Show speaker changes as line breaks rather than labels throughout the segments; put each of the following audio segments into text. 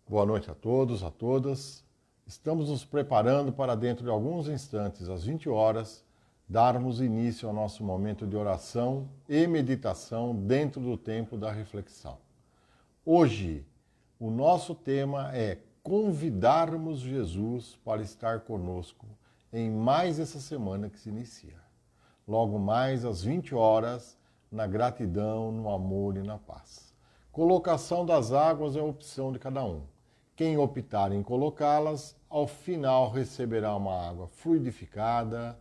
Boa noite a todos, a todas. Estamos nos preparando para dentro de alguns instantes, às 20 horas, darmos início ao nosso momento de oração e meditação dentro do tempo da reflexão. Hoje, o nosso tema é convidarmos Jesus para estar conosco em mais essa semana que se inicia. Logo mais às 20 horas, na gratidão, no amor e na paz. Colocação das águas é a opção de cada um. Quem optar em colocá-las, ao final receberá uma água fluidificada,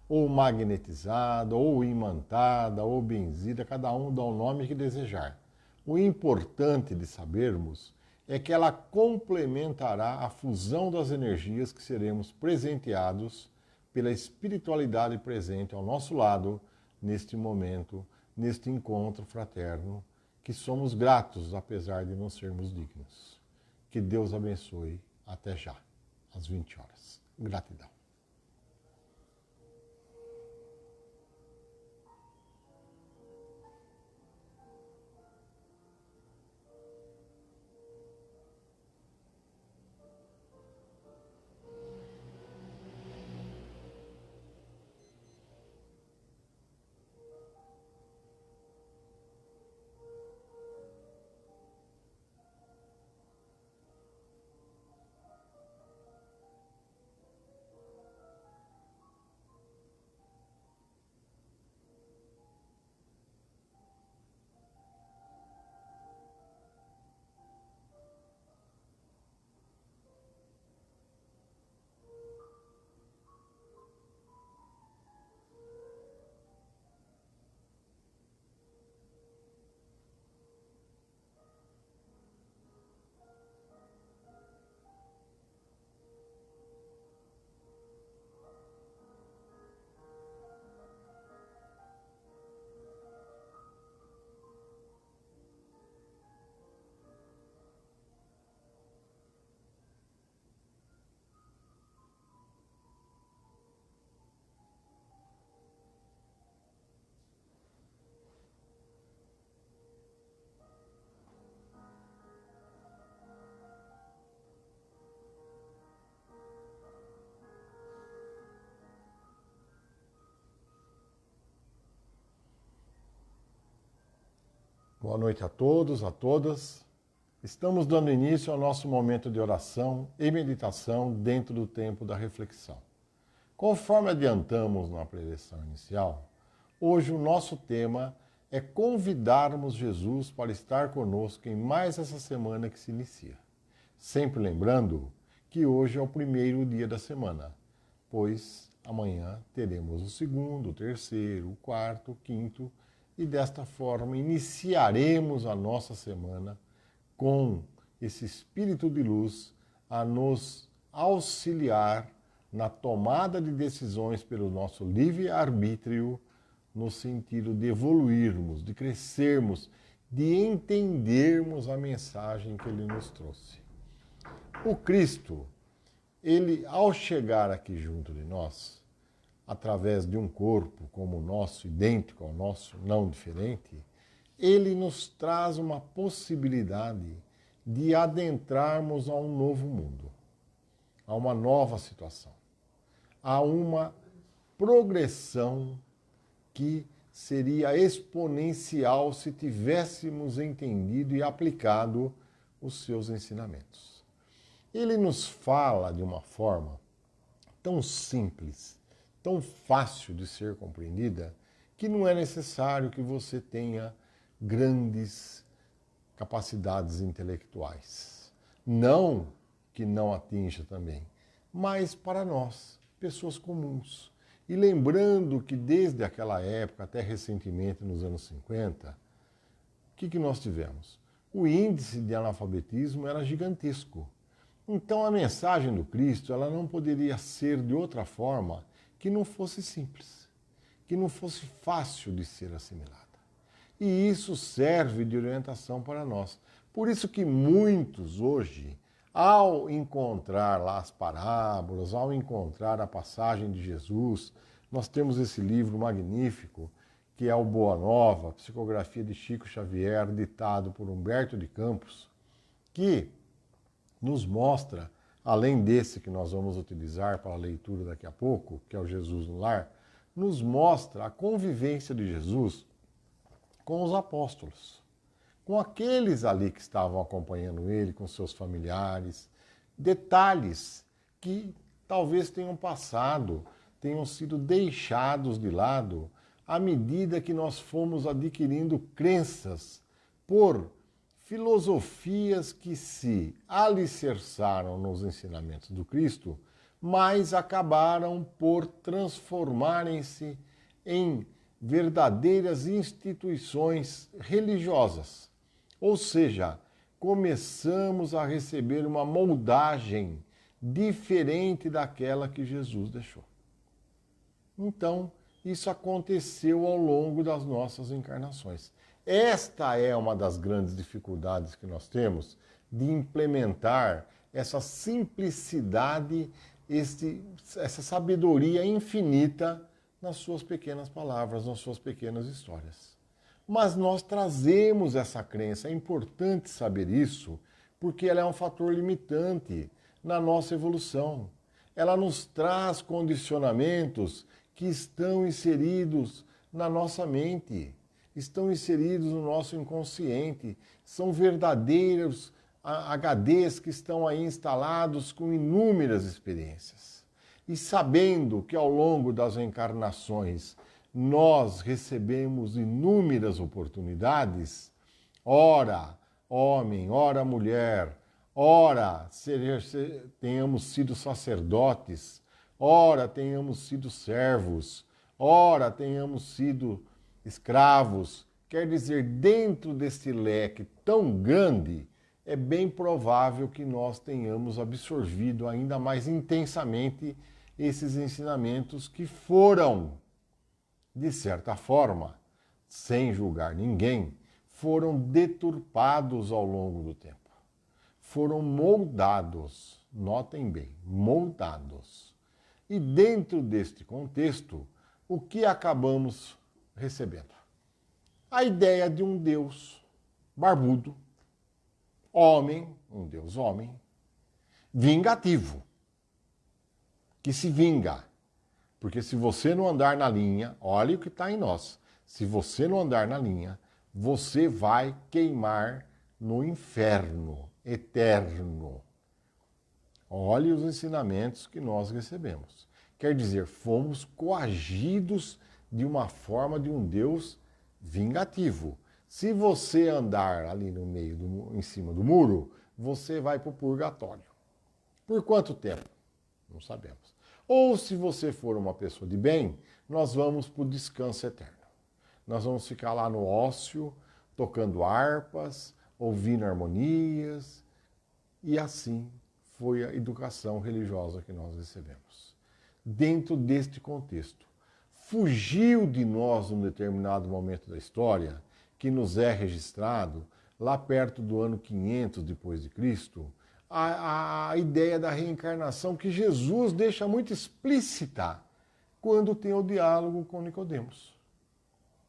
ou magnetizada, ou imantada, ou benzida, cada um dá o nome que desejar. O importante de sabermos é que ela complementará a fusão das energias que seremos presenteados pela espiritualidade presente ao nosso lado neste momento, neste encontro fraterno, que somos gratos apesar de não sermos dignos. Que Deus abençoe. Até já, às 20 horas. Gratidão. Boa noite a todos, a todas. Estamos dando início ao nosso momento de oração e meditação dentro do tempo da reflexão. Conforme adiantamos na preleção inicial, hoje o nosso tema é convidarmos Jesus para estar conosco em mais essa semana que se inicia. Sempre lembrando que hoje é o primeiro dia da semana, pois amanhã teremos o segundo, o terceiro, o quarto, o quinto, e desta forma iniciaremos a nossa semana com esse espírito de luz a nos auxiliar na tomada de decisões pelo nosso livre-arbítrio, no sentido de evoluirmos, de crescermos, de entendermos a mensagem que ele nos trouxe. O Cristo, ele ao chegar aqui junto de nós, através de um corpo como o nosso, idêntico ao nosso, não diferente, ele nos traz uma possibilidade de adentrarmos a um novo mundo, a uma nova situação, a uma progressão que seria exponencial se tivéssemos entendido e aplicado os seus ensinamentos. Ele nos fala de uma forma tão simples, tão fácil de ser compreendida, que não é necessário que você tenha grandes capacidades intelectuais. Não que não atinja também, mas para nós, pessoas comuns. E lembrando que desde aquela época, até recentemente nos anos 50, o que nós tivemos? O índice de analfabetismo era gigantesco. Então a mensagem do Cristo ela não poderia ser de outra forma que não fosse simples, que não fosse fácil de ser assimilada. E isso serve de orientação para nós. Por isso que muitos hoje, ao encontrar lá as parábolas, ao encontrar a passagem de Jesus, nós temos esse livro magnífico, que é o Boa Nova, psicografia de Chico Xavier, ditado por Humberto de Campos, que nos mostra, além desse que nós vamos utilizar para a leitura daqui a pouco, que é o Jesus no Lar, nos mostra a convivência de Jesus com os apóstolos, com aqueles ali que estavam acompanhando ele, com seus familiares, detalhes que talvez tenham passado, tenham sido deixados de lado à medida que nós fomos adquirindo crenças por filosofias que se alicerçaram nos ensinamentos do Cristo, mas acabaram por transformarem-se em verdadeiras instituições religiosas. Ou seja, começamos a receber uma moldagem diferente daquela que Jesus deixou. Então, isso aconteceu ao longo das nossas encarnações. Esta é uma das grandes dificuldades que nós temos de implementar essa simplicidade, essa sabedoria infinita nas suas pequenas palavras, nas suas pequenas histórias. Mas nós trazemos essa crença, é importante saber isso, porque ela é um fator limitante na nossa evolução. Ela nos traz condicionamentos que estão inseridos na nossa mente, estão inseridos no nosso inconsciente, são verdadeiros HDs que estão aí instalados com inúmeras experiências. E sabendo que ao longo das encarnações nós recebemos inúmeras oportunidades, ora homem, ora mulher, ora tenhamos sido sacerdotes, ora tenhamos sido servos, ora tenhamos sido escravos, quer dizer, dentro desse leque tão grande, é bem provável que nós tenhamos absorvido ainda mais intensamente esses ensinamentos que foram, de certa forma, sem julgar ninguém, foram deturpados ao longo do tempo. Foram moldados, notem bem, moldados. E dentro deste contexto, o que acabamos recebendo? A ideia de um Deus barbudo, homem, um Deus homem, vingativo, que se vinga. Porque se você não andar na linha, olha o que está em nós, se você não andar na linha, você vai queimar no inferno eterno. Olhe os ensinamentos que nós recebemos. Quer dizer, fomos coagidos de uma forma de um Deus vingativo. Se você andar ali no meio, em cima do muro, você vai para o purgatório. Por quanto tempo? Não sabemos. Ou se você for uma pessoa de bem, nós vamos para o descanso eterno. Nós vamos ficar lá no ócio, tocando harpas, ouvindo harmonias, e assim foi a educação religiosa que nós recebemos. Dentro deste contexto, fugiu de nós num determinado momento da história, que nos é registrado, lá perto do ano 500 depois de Cristo, a ideia da reencarnação que Jesus deixa muito explícita quando tem o diálogo com Nicodemos.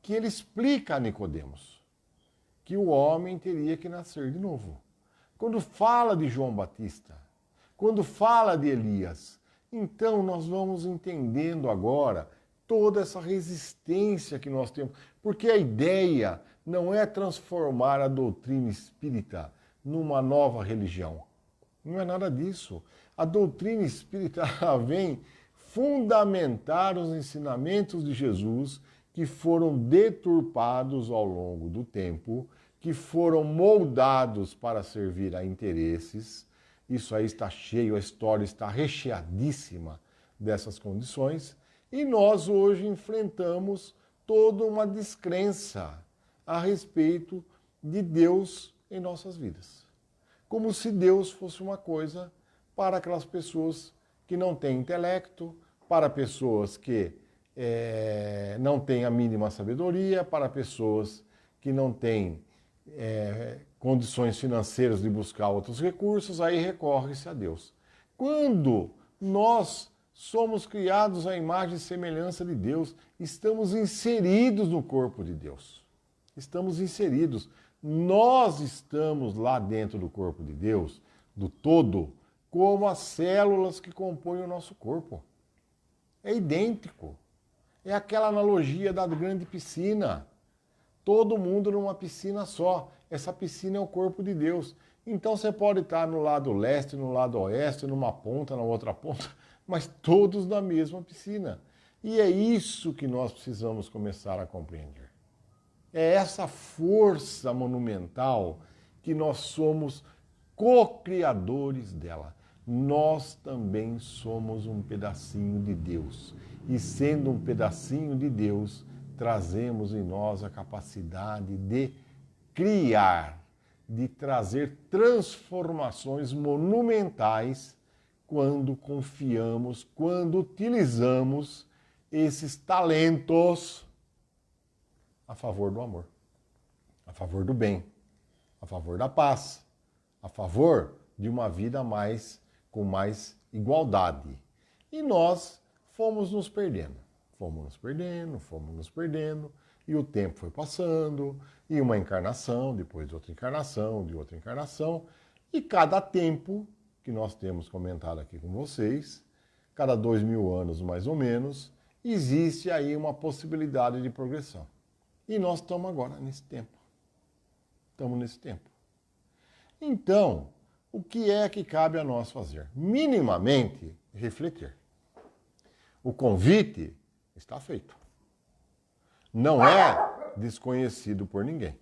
Que ele explica a Nicodemos que o homem teria que nascer de novo. Quando fala de João Batista, quando fala de Elias, então nós vamos entendendo agora toda essa resistência que nós temos, porque a ideia não é transformar a doutrina espírita numa nova religião. Não é nada disso. A doutrina espírita vem fundamentar os ensinamentos de Jesus que foram deturpados ao longo do tempo, que foram moldados para servir a interesses. Isso aí está cheio, a história está recheadíssima dessas condições. E nós hoje enfrentamos toda uma descrença a respeito de Deus em nossas vidas. Como se Deus fosse uma coisa para aquelas pessoas que não têm intelecto, para pessoas que não têm a mínima sabedoria, para pessoas que não têm condições financeiras de buscar outros recursos, aí recorre-se a Deus. Quando nós somos criados à imagem e semelhança de Deus, estamos inseridos no corpo de Deus. Estamos inseridos. Nós estamos lá dentro do corpo de Deus do todo, como as células que compõem o nosso corpo. É idêntico. É aquela analogia da grande piscina. Todo mundo numa piscina só. Essa piscina é o corpo de Deus. Então você pode estar no lado leste, no lado oeste, numa ponta, na outra ponta, mas todos na mesma piscina. E é isso que nós precisamos começar a compreender. É essa força monumental que nós somos co-criadores dela. Nós também somos um pedacinho de Deus. E sendo um pedacinho de Deus, trazemos em nós a capacidade de criar, de trazer transformações monumentais quando confiamos, quando utilizamos esses talentos a favor do amor, a favor do bem, a favor da paz, a favor de uma vida com mais igualdade. E nós fomos nos perdendo, e o tempo foi passando, e uma encarnação, depois de outra encarnação, e cada tempo que nós temos comentado aqui com vocês, cada 2000 anos mais ou menos, existe aí uma possibilidade de progressão. E nós estamos agora nesse tempo. Estamos nesse tempo. Então, o que é que cabe a nós fazer? Minimamente, refletir. O convite está feito. Não é desconhecido por ninguém.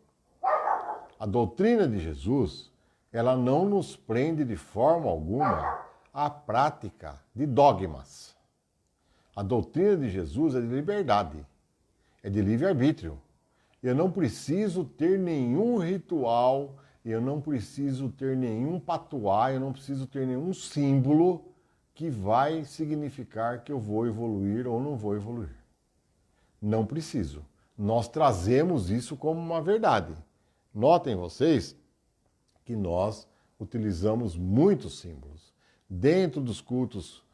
A doutrina de Jesus, ela não nos prende de forma alguma à prática de dogmas. A doutrina de Jesus é de liberdade, é de livre-arbítrio. Eu não preciso ter nenhum ritual, eu não preciso ter nenhum patuá, eu não preciso ter nenhum símbolo que vai significar que eu vou evoluir ou não vou evoluir. Não preciso. Nós trazemos isso como uma verdade. Notem vocês que nós utilizamos muitos símbolos. Dentro dos cultos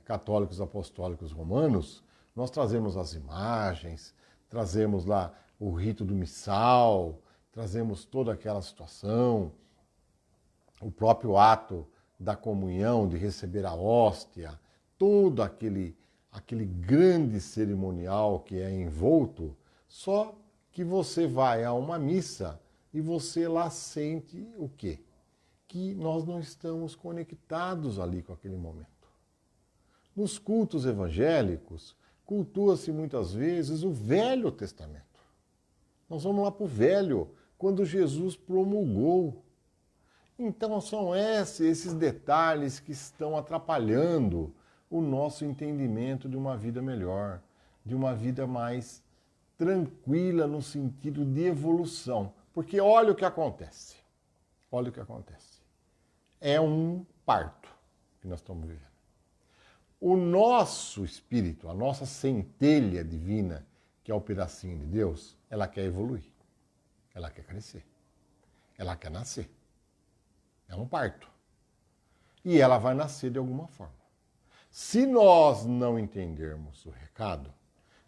católicos apostólicos romanos, nós trazemos as imagens, trazemos lá o rito do missal, trazemos toda aquela situação, o próprio ato da comunhão, de receber a hóstia, todo aquele grande cerimonial que é envolto, só que você vai a uma missa e você lá sente o quê? Que nós não estamos conectados ali com aquele momento. Nos cultos evangélicos, cultua-se muitas vezes o Velho Testamento. Nós vamos lá para o Velho, quando Jesus promulgou. Então são esses detalhes que estão atrapalhando o nosso entendimento de uma vida melhor, de uma vida mais tranquila no sentido de evolução. Porque olha o que acontece. Olha o que acontece. É um parto que nós estamos vivendo. O nosso espírito, a nossa centelha divina, que é o pedacinho de Deus, ela quer evoluir. Ela quer crescer. Ela quer nascer. É um parto. E ela vai nascer de alguma forma. Se nós não entendermos o recado,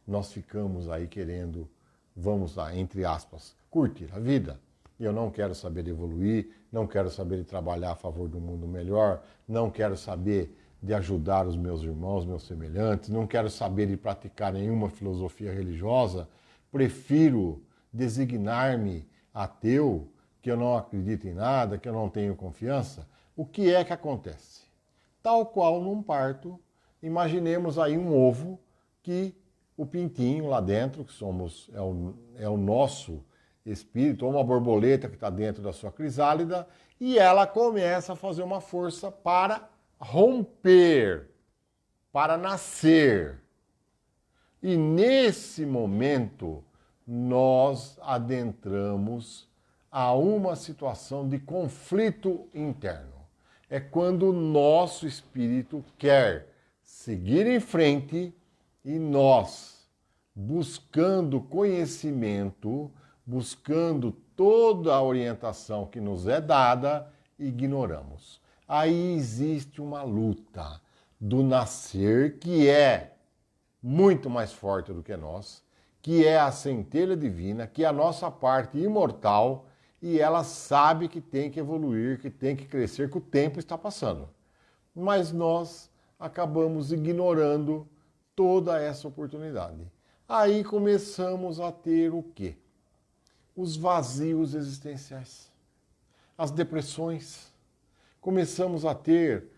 nós ficamos aí querendo, vamos lá, entre aspas, curtir a vida. Eu não quero saber de evoluir, não quero saber de trabalhar a favor do mundo melhor, não quero saber de ajudar os meus irmãos, meus semelhantes, não quero saber de praticar nenhuma filosofia religiosa, prefiro designar-me ateu, que eu não acredito em nada, que eu não tenho confiança. O que é que acontece? Tal qual num parto, imaginemos aí um ovo que o pintinho lá dentro, que é o nosso espírito, ou uma borboleta que está dentro da sua crisálida, e ela começa a fazer uma força para romper, para nascer. E nesse momento, nós adentramos a uma situação de conflito interno. É quando o nosso espírito quer seguir em frente e nós, buscando conhecimento, buscando toda a orientação que nos é dada, ignoramos. Aí existe uma luta do nascer que é muito mais forte do que nós, que é a centelha divina, que é a nossa parte imortal e ela sabe que tem que evoluir, que tem que crescer, que o tempo está passando. Mas nós acabamos ignorando toda essa oportunidade. Aí começamos a ter o quê? Os vazios existenciais, as depressões. Começamos a ter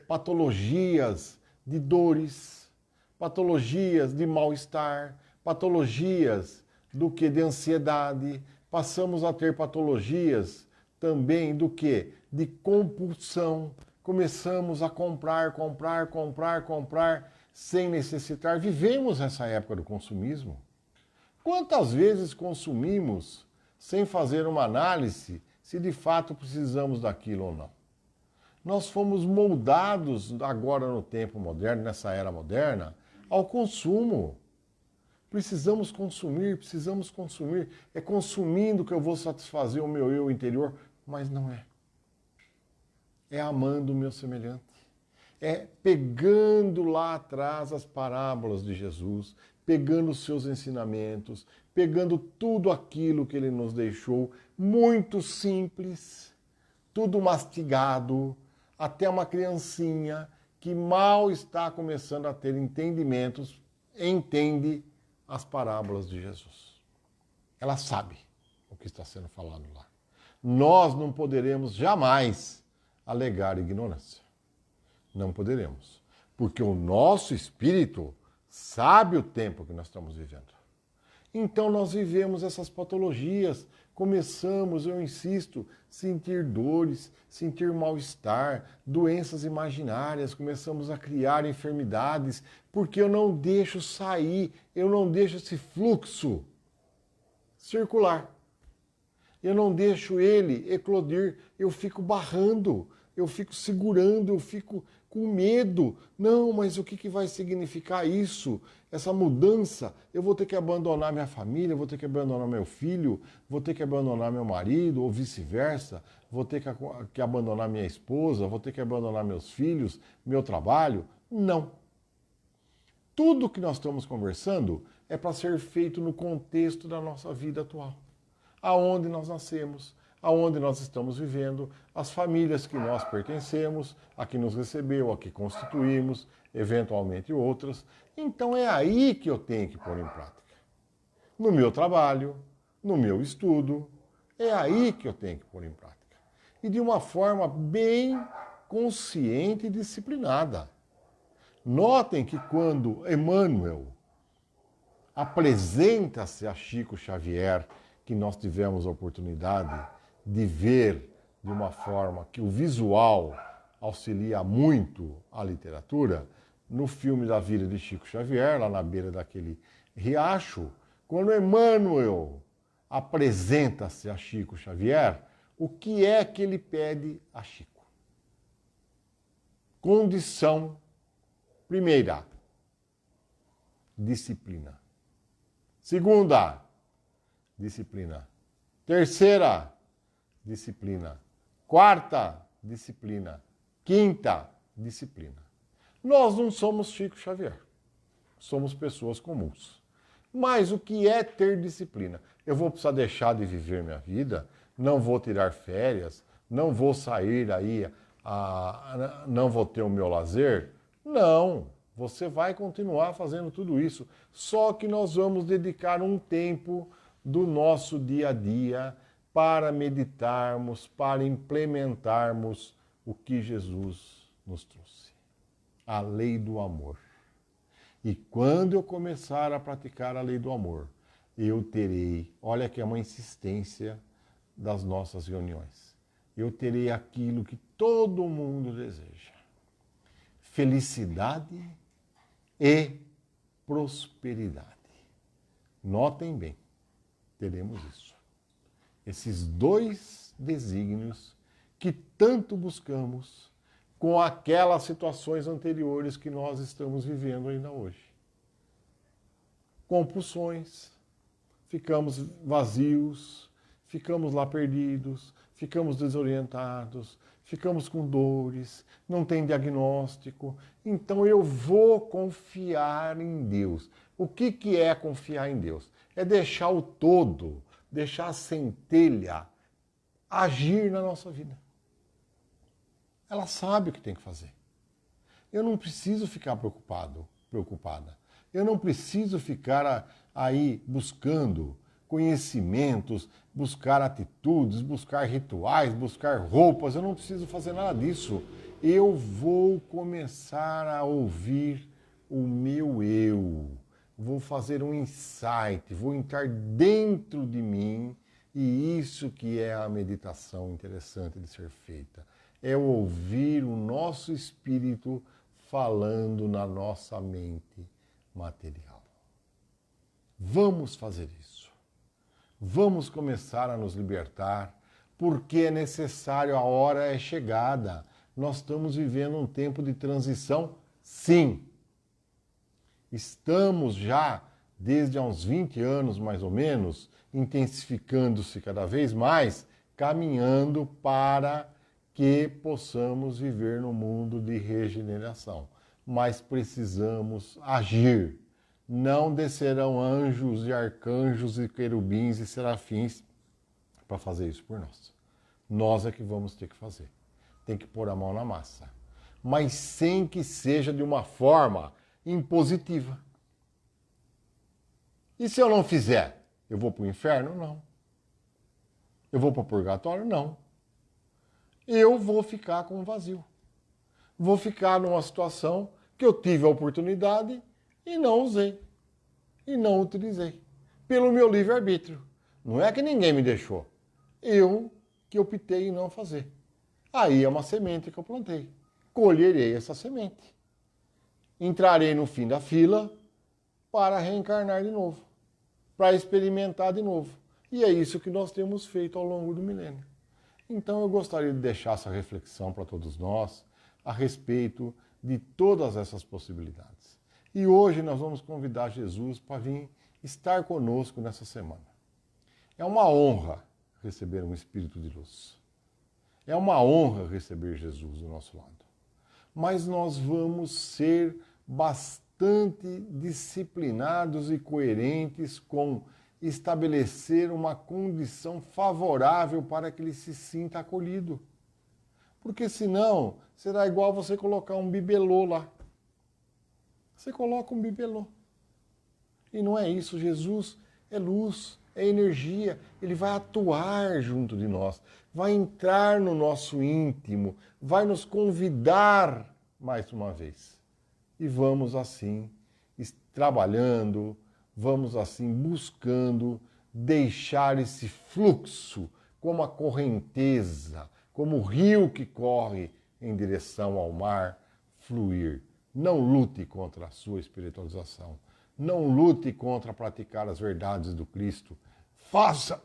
patologias de dores, patologias de mal-estar, patologias do que? De ansiedade. Passamos a ter patologias também do que? De compulsão. Começamos a comprar sem necessitar. Vivemos essa época do consumismo. Quantas vezes consumimos sem fazer uma análise se de fato precisamos daquilo ou não? Nós fomos moldados agora no tempo moderno, nessa era moderna, ao consumo. Precisamos consumir. É consumindo que eu vou satisfazer o meu eu interior, mas não é. É amando o meu semelhante. É pegando lá atrás as parábolas de Jesus, pegando os seus ensinamentos, pegando tudo aquilo que ele nos deixou, muito simples, tudo mastigado, até uma criancinha que mal está começando a ter entendimentos, entende as parábolas de Jesus. Ela sabe o que está sendo falado lá. Nós não poderemos jamais alegar ignorância. Não poderemos. Porque o nosso espírito sabe o tempo que nós estamos vivendo. Então nós vivemos essas patologias. Começamos, eu insisto, sentir dores, sentir mal-estar, doenças imaginárias, começamos a criar enfermidades, porque eu não deixo sair, eu não deixo esse fluxo circular. Eu não deixo ele eclodir, eu fico barrando, eu fico segurando, eu fico com medo. Não, mas o que vai significar isso? Essa mudança? Eu vou ter que abandonar minha família, vou ter que abandonar meu filho, vou ter que abandonar meu marido, ou vice-versa, vou ter que abandonar minha esposa, vou ter que abandonar meus filhos, meu trabalho? Não. Tudo que nós estamos conversando é para ser feito no contexto da nossa vida atual. Aonde nós nascemos, aonde nós estamos vivendo, as famílias que nós pertencemos, a que nos recebeu, a que constituímos, eventualmente outras. Então é aí que eu tenho que pôr em prática. No meu trabalho, no meu estudo, é aí que eu tenho que pôr em prática. E de uma forma bem consciente e disciplinada. Notem que quando Emmanuel apresenta-se a Chico Xavier, que nós tivemos a oportunidade de ver de uma forma que o visual auxilia muito a literatura, no filme da vida de Chico Xavier, lá na beira daquele riacho, quando Emmanuel apresenta-se a Chico Xavier, o que é que ele pede a Chico? Condição primeira, disciplina. Segunda, disciplina. Terceira, disciplina. Quarta, disciplina. Quinta, disciplina. Nós não somos Chico Xavier. Somos pessoas comuns. Mas o que é ter disciplina? Eu vou precisar deixar de viver minha vida, não vou tirar férias, não vou sair aí, não vou ter o meu lazer? Não. Você vai continuar fazendo tudo isso, só que nós vamos dedicar um tempo do nosso dia a dia para meditarmos, para implementarmos o que Jesus nos trouxe. A lei do amor. E quando eu começar a praticar a lei do amor, eu terei, olha que é uma insistência das nossas reuniões, eu terei aquilo que todo mundo deseja. Felicidade e prosperidade. Notem bem, teremos isso. Esses dois desígnios que tanto buscamos com aquelas situações anteriores que nós estamos vivendo ainda hoje. Compulsões, ficamos vazios, ficamos lá perdidos, ficamos desorientados, ficamos com dores, não tem diagnóstico. Então eu vou confiar em Deus. O que é confiar em Deus? É deixar o todo, deixar a centelha agir na nossa vida. Ela sabe o que tem que fazer. Eu não preciso ficar preocupada. Eu não preciso ficar aí buscando conhecimentos, buscar atitudes, buscar rituais, buscar roupas. Eu não preciso fazer nada disso. Eu vou começar a ouvir o meu eu. Vou fazer um insight, vou entrar dentro de mim. E isso que é a meditação interessante de ser feita. É ouvir o nosso espírito falando na nossa mente material. Vamos fazer isso. Vamos começar a nos libertar, porque é necessário, a hora é chegada. Nós estamos vivendo um tempo de transição, sim. Estamos já, desde há uns 20 anos mais ou menos, intensificando-se cada vez mais, caminhando para que possamos viver no mundo de regeneração. Mas precisamos agir. Não descerão anjos e arcanjos e querubins e serafins para fazer isso por nós. Nós é que vamos ter que fazer. Tem que pôr a mão na massa. Mas sem que seja de uma forma impositiva. E se eu não fizer, eu vou para o inferno? Não. Eu vou para o purgatório? Não. Eu vou ficar com um vazio. Vou ficar numa situação que eu tive a oportunidade e não usei. E não utilizei. Pelo meu livre-arbítrio. Não é que ninguém me deixou. Eu que optei em não fazer. Aí é uma semente que eu plantei. Colherei essa semente. Entrarei no fim da fila para reencarnar de novo. Para experimentar de novo. E é isso que nós temos feito ao longo do milênio. Então eu gostaria de deixar essa reflexão para todos nós a respeito de todas essas possibilidades. E hoje nós vamos convidar Jesus para vir estar conosco nessa semana. É uma honra receber um Espírito de luz. É uma honra receber Jesus do nosso lado. Mas nós vamos ser bastante disciplinados e coerentes com estabelecer uma condição favorável para que ele se sinta acolhido. Porque senão será igual você colocar um bibelô lá. Você coloca um bibelô. E não é isso. Jesus é luz, é energia. Ele vai atuar junto de nós, vai entrar no nosso íntimo, vai nos convidar mais uma vez. E vamos assim, trabalhando, vamos assim buscando deixar esse fluxo como a correnteza, como o rio que corre em direção ao mar, fluir. Não lute contra a sua espiritualização. Não lute contra praticar as verdades do Cristo. Faça-o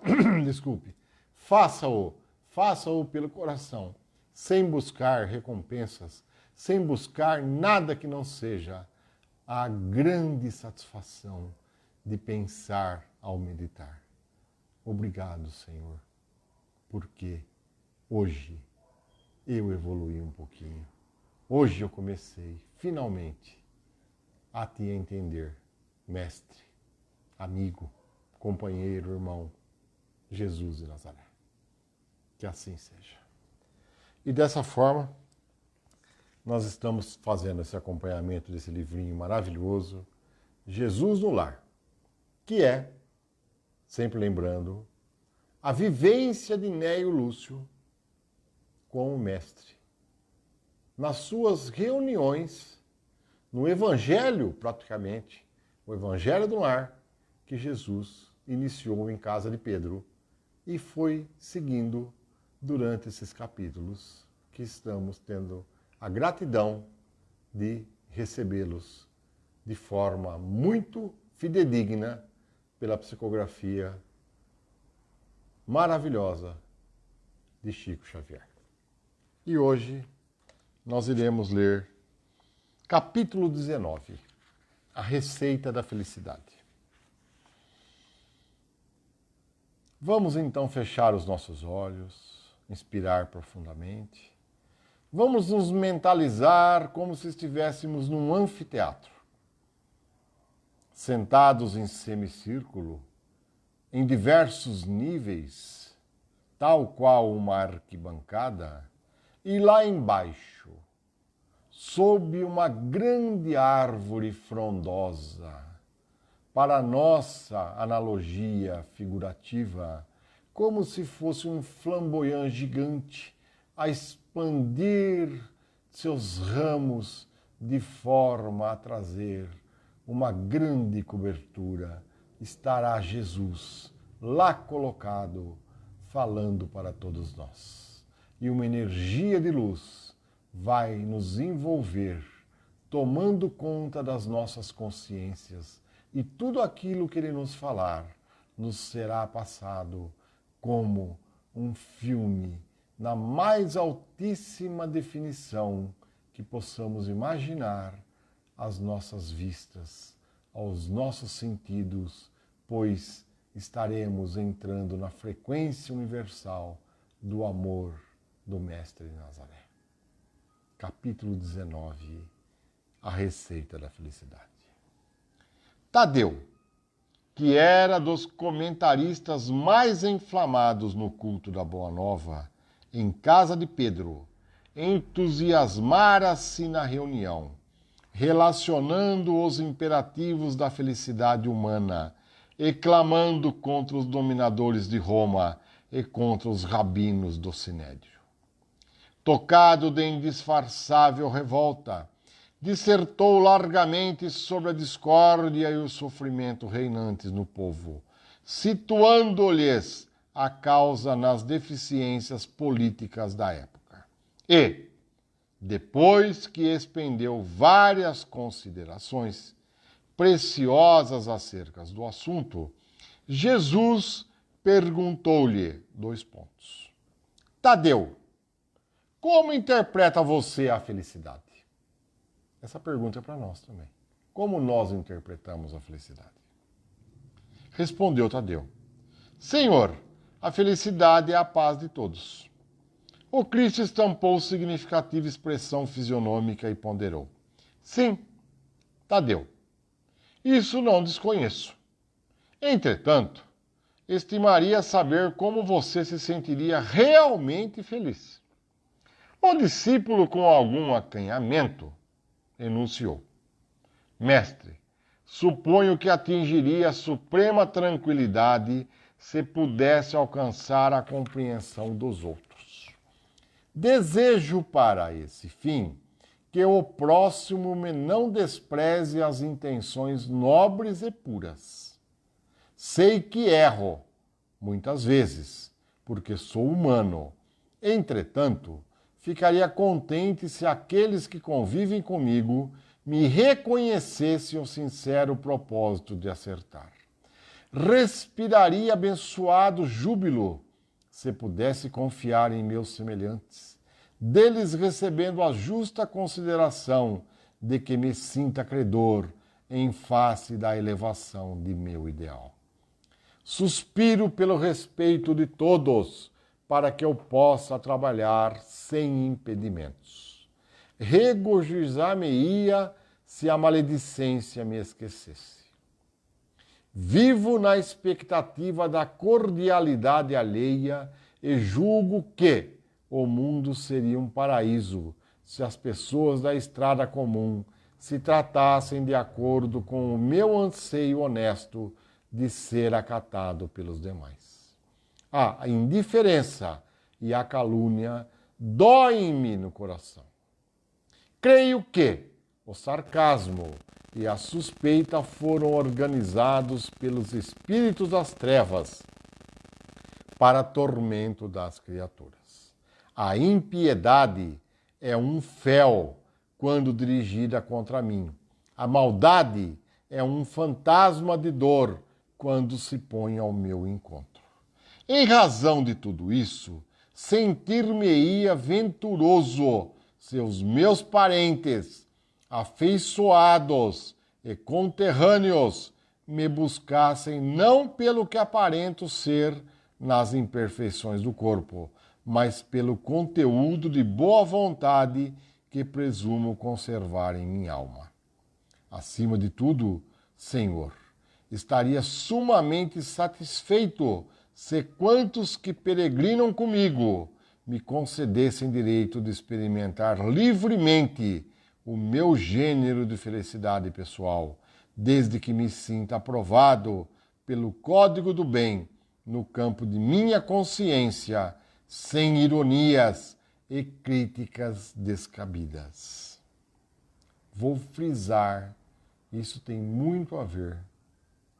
pelo coração, sem buscar recompensas, sem buscar nada que não seja a grande satisfação de pensar ao meditar. Obrigado, Senhor, porque hoje eu evoluí um pouquinho. Hoje eu comecei, finalmente, a te entender, mestre, amigo, companheiro, irmão, Jesus de Nazaré. Que assim seja. E dessa forma, nós estamos fazendo esse acompanhamento desse livrinho maravilhoso, Jesus no Lar, que é, sempre lembrando, a vivência de Neio Lúcio com o mestre. Nas suas reuniões, no Evangelho, praticamente, o Evangelho do Lar, que Jesus iniciou em casa de Pedro e foi seguindo durante esses capítulos que estamos tendo a gratidão de recebê-los de forma muito fidedigna pela psicografia maravilhosa de Chico Xavier. E hoje nós iremos ler capítulo 19, A Receita da Felicidade. Vamos então fechar os nossos olhos, inspirar profundamente. Vamos nos mentalizar como se estivéssemos num anfiteatro, sentados em semicírculo, em diversos níveis, tal qual uma arquibancada, e lá embaixo, sob uma grande árvore frondosa, para nossa analogia figurativa, como se fosse um flamboyant gigante a expandir seus ramos de forma a trazer uma grande cobertura, estará Jesus lá colocado, falando para todos nós. E uma energia de luz vai nos envolver, tomando conta das nossas consciências, e tudo aquilo que Ele nos falar nos será passado como um filme, na mais altíssima definição que possamos imaginar às nossas vistas, aos nossos sentidos, pois estaremos entrando na frequência universal do amor do Mestre de Nazaré. Capítulo 19, a receita da felicidade. Tadeu, que era dos comentaristas mais inflamados no culto da Boa Nova, em casa de Pedro, entusiasmara-se na reunião, relacionando os imperativos da felicidade humana, e clamando contra os dominadores de Roma e contra os rabinos do Sinédrio. Tocado de indisfarçável revolta, dissertou largamente sobre a discórdia e o sofrimento reinantes no povo, situando-lhes a causa nas deficiências políticas da época. E, depois que expendeu várias considerações preciosas acerca do assunto, Jesus perguntou-lhe 2 pontos. Tadeu, como interpreta você a felicidade? Essa pergunta é para nós também. Como nós interpretamos a felicidade? Respondeu Tadeu. Senhor, a felicidade é a paz de todos. O Cristo estampou significativa expressão fisionômica e ponderou. Sim, Tadeu, isso não desconheço. Entretanto, estimaria saber como você se sentiria realmente feliz. O discípulo, com algum acanhamento, enunciou. Mestre, suponho que atingiria a suprema tranquilidade se pudesse alcançar a compreensão dos outros. Desejo para esse fim que o próximo me não despreze as intenções nobres e puras. Sei que erro, muitas vezes, porque sou humano. Entretanto, ficaria contente se aqueles que convivem comigo me reconhecessem o sincero propósito de acertar. Respiraria abençoado júbilo se pudesse confiar em meus semelhantes, deles recebendo a justa consideração de que me sinta credor em face da elevação de meu ideal. Suspiro pelo respeito de todos, para que eu possa trabalhar sem impedimentos. Regozijar-me-ia se a maledicência me esquecesse. Vivo na expectativa da cordialidade alheia e julgo que o mundo seria um paraíso se as pessoas da estrada comum se tratassem de acordo com o meu anseio honesto de ser acatado pelos demais. A indiferença e a calúnia doem-me no coração. Creio que o sarcasmo e a suspeita foram organizados pelos espíritos das trevas para tormento das criaturas. A impiedade é um fel quando dirigida contra mim. A maldade é um fantasma de dor quando se põe ao meu encontro. Em razão de tudo isso, sentir-me-ia venturoso se os meus parentes, afeiçoados e conterrâneos, me buscassem não pelo que aparento ser nas imperfeições do corpo, mas pelo conteúdo de boa vontade que presumo conservar em minha alma. Acima de tudo, Senhor, estaria sumamente satisfeito se quantos que peregrinam comigo me concedessem direito de experimentar livremente o meu gênero de felicidade pessoal, desde que me sinta aprovado pelo código do bem no campo de minha consciência, sem ironias e críticas descabidas. Vou frisar, isso tem muito a ver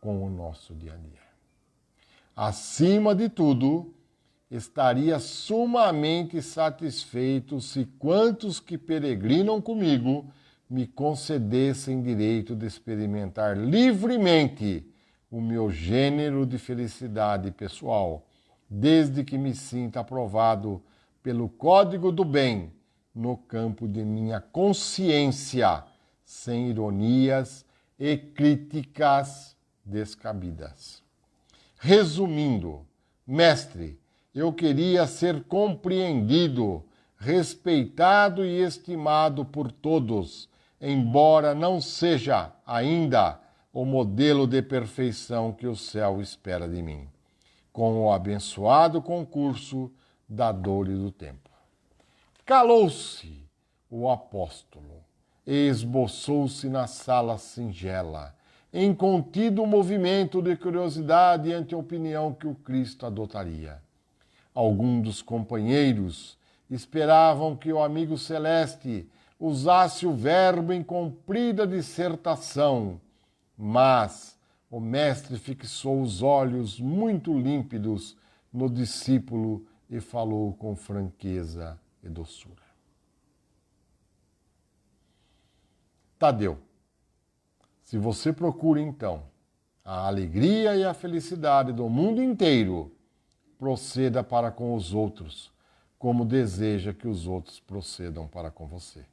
com o nosso dia a dia. Acima de tudo, estaria sumamente satisfeito se quantos que peregrinam comigo me concedessem direito de experimentar livremente o meu gênero de felicidade pessoal, desde que me sinta aprovado pelo código do bem no campo de minha consciência, sem ironias e críticas descabidas. Resumindo, mestre, eu queria ser compreendido, respeitado e estimado por todos, embora não seja ainda o modelo de perfeição que o céu espera de mim, com o abençoado concurso da dor e do tempo. Calou-se o apóstolo e esboçou-se na sala singela, em contido movimento de curiosidade ante a opinião que o Cristo adotaria. Alguns dos companheiros esperavam que o amigo celeste usasse o verbo em comprida dissertação, mas o mestre fixou os olhos muito límpidos no discípulo e falou com franqueza e doçura. Tadeu, se você procura então a alegria e a felicidade do mundo inteiro, proceda para com os outros, como deseja que os outros procedam para com você.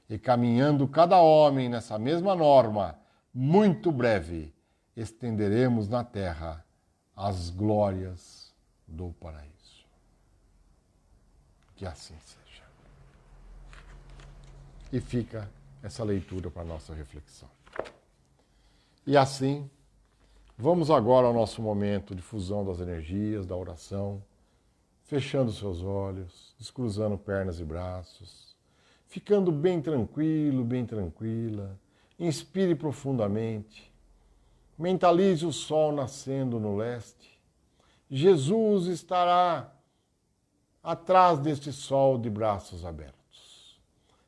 E caminhando cada homem nessa mesma norma, muito breve, estenderemos na terra as glórias do paraíso. Que assim seja. E fica essa leitura para a nossa reflexão. E assim, vamos agora ao nosso momento de fusão das energias, da oração, fechando seus olhos, descruzando pernas e braços, ficando bem tranquilo, bem tranquila. Inspire profundamente. Mentalize o sol nascendo no leste. Jesus estará atrás deste sol de braços abertos.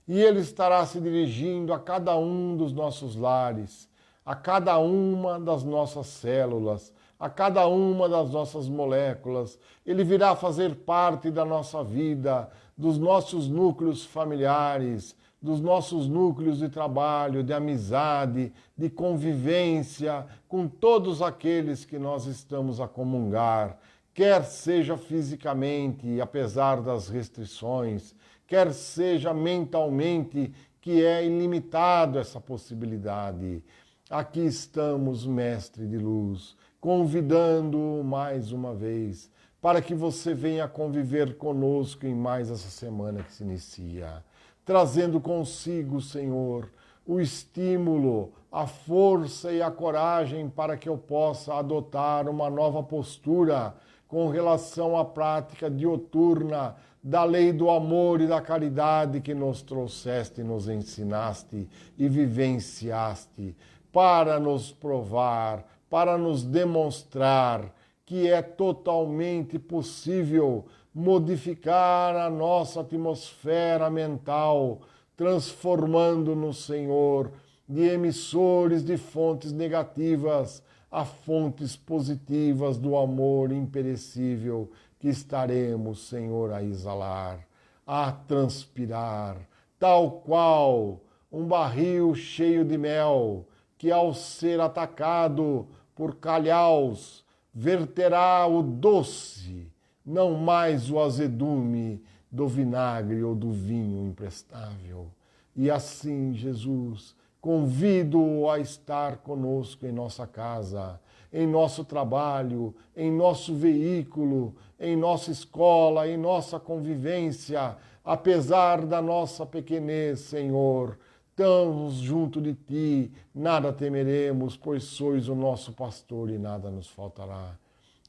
E ele estará se dirigindo a cada um dos nossos lares, a cada uma das nossas células, a cada uma das nossas moléculas. Ele virá fazer parte da nossa vida, dos nossos núcleos familiares, dos nossos núcleos de trabalho, de amizade, de convivência com todos aqueles que nós estamos a comungar, quer seja fisicamente, apesar das restrições, quer seja mentalmente, que é ilimitado essa possibilidade. Aqui estamos, Mestre de Luz, convidando-o mais uma vez para que você venha conviver conosco em mais essa semana que se inicia, trazendo consigo, Senhor, o estímulo, a força e a coragem para que eu possa adotar uma nova postura com relação à prática dioturna da lei do amor e da caridade que nos trouxeste, nos ensinaste e vivenciaste, para nos provar, para nos demonstrar que é totalmente possível modificar a nossa atmosfera mental, transformando-nos, Senhor, de emissores de fontes negativas a fontes positivas do amor imperecível que estaremos, Senhor, a exalar, a transpirar, tal qual um barril cheio de mel que, ao ser atacado por calhaus, verterá o doce, não mais o azedume do vinagre ou do vinho imprestável. E assim, Jesus, convido-o a estar conosco em nossa casa, em nosso trabalho, em nosso veículo, em nossa escola, em nossa convivência, apesar da nossa pequenez, Senhor. Estamos junto de Ti, nada temeremos, pois sois o nosso pastor e nada nos faltará.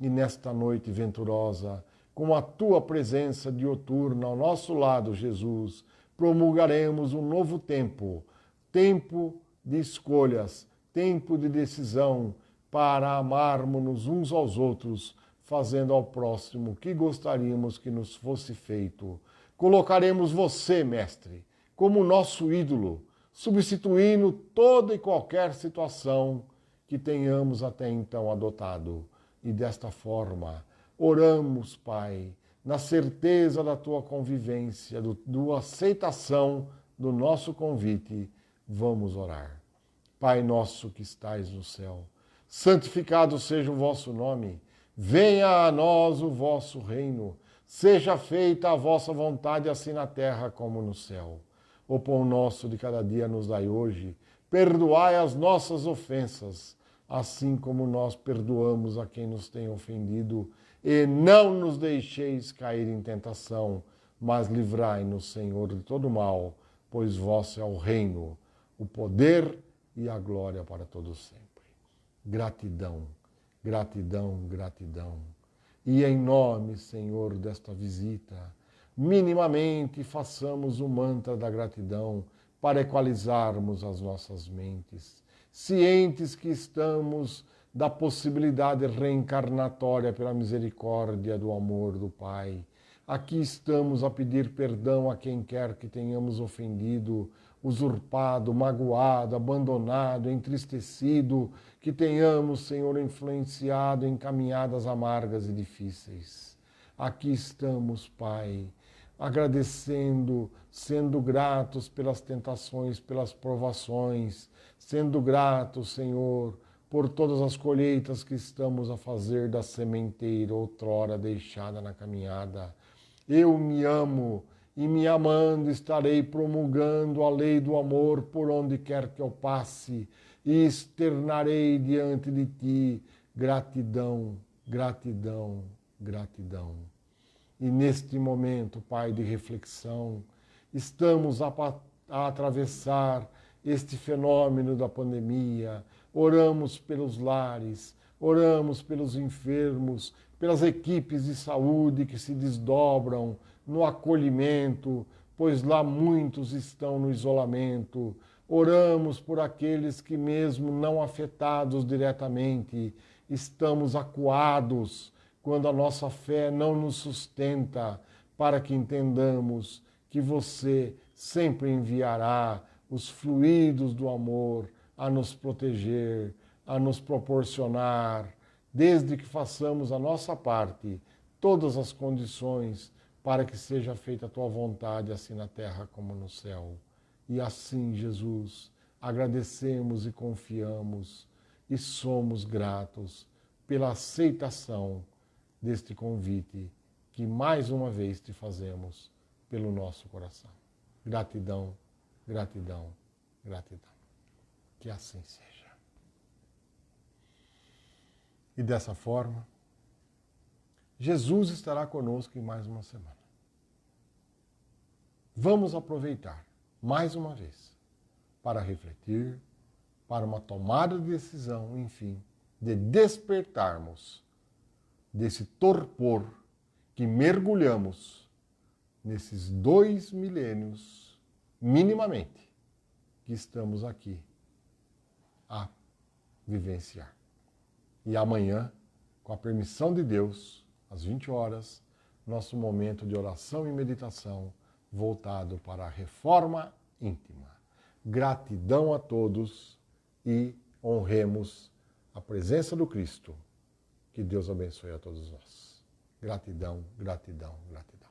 E nesta noite venturosa, com a tua presença diuturna ao nosso lado, Jesus, promulgaremos um novo tempo, tempo de escolhas, tempo de decisão para amarmos-nos uns aos outros, fazendo ao próximo o que gostaríamos que nos fosse feito. Colocaremos você, Mestre, como nosso ídolo, substituindo toda e qualquer situação que tenhamos até então adotado. E desta forma, oramos, Pai, na certeza da tua convivência, da aceitação do nosso convite. Vamos orar. Pai nosso que estais no céu, santificado seja o vosso nome. Venha a nós o vosso reino. Seja feita a vossa vontade, assim na terra como no céu. O pão nosso de cada dia nos dai hoje. Perdoai as nossas ofensas, assim como nós perdoamos a quem nos tem ofendido. E não nos deixeis cair em tentação, mas livrai-nos, Senhor, de todo mal, pois vosso é o reino, o poder e a glória para todos sempre. Gratidão, gratidão, gratidão. E em nome, Senhor, desta visita, minimamente façamos o mantra da gratidão para equalizarmos as nossas mentes, cientes que estamos da possibilidade reencarnatória pela misericórdia do amor do Pai. Aqui estamos a pedir perdão a quem quer que tenhamos ofendido, usurpado, magoado, abandonado, entristecido, que tenhamos, Senhor, influenciado em caminhadas amargas e difíceis. Aqui estamos, Pai, agradecendo, sendo gratos pelas tentações, pelas provações, sendo gratos, Senhor, por todas as colheitas que estamos a fazer da sementeira outrora deixada na caminhada. Eu me amo e me amando estarei promulgando a lei do amor por onde quer que eu passe e externarei diante de ti gratidão, gratidão, gratidão. E neste momento, Pai, de reflexão, estamos a atravessar este fenômeno da pandemia. Oramos pelos lares, oramos pelos enfermos, pelas equipes de saúde que se desdobram no acolhimento, pois lá muitos estão no isolamento. Oramos por aqueles que, mesmo não afetados diretamente, estamos acuados quando a nossa fé não nos sustenta, para que entendamos que você sempre enviará os fluidos do amor a nos proteger, a nos proporcionar, desde que façamos a nossa parte, todas as condições para que seja feita a tua vontade, assim na terra como no céu. E assim, Jesus, agradecemos e confiamos e somos gratos pela aceitação deste convite que mais uma vez te fazemos pelo nosso coração. Gratidão, gratidão, gratidão. Que assim seja. E dessa forma, Jesus estará conosco em mais uma semana. Vamos aproveitar, mais uma vez, para refletir, para uma tomada de decisão, enfim, de despertarmos desse torpor que mergulhamos nesses 2 milênios, minimamente, que estamos aqui a vivenciar. E amanhã, com a permissão de Deus, às 20 horas, nosso momento de oração e meditação voltado para a reforma íntima. Gratidão a todos e honremos a presença do Cristo. Que Deus abençoe a todos nós. Gratidão, gratidão, gratidão.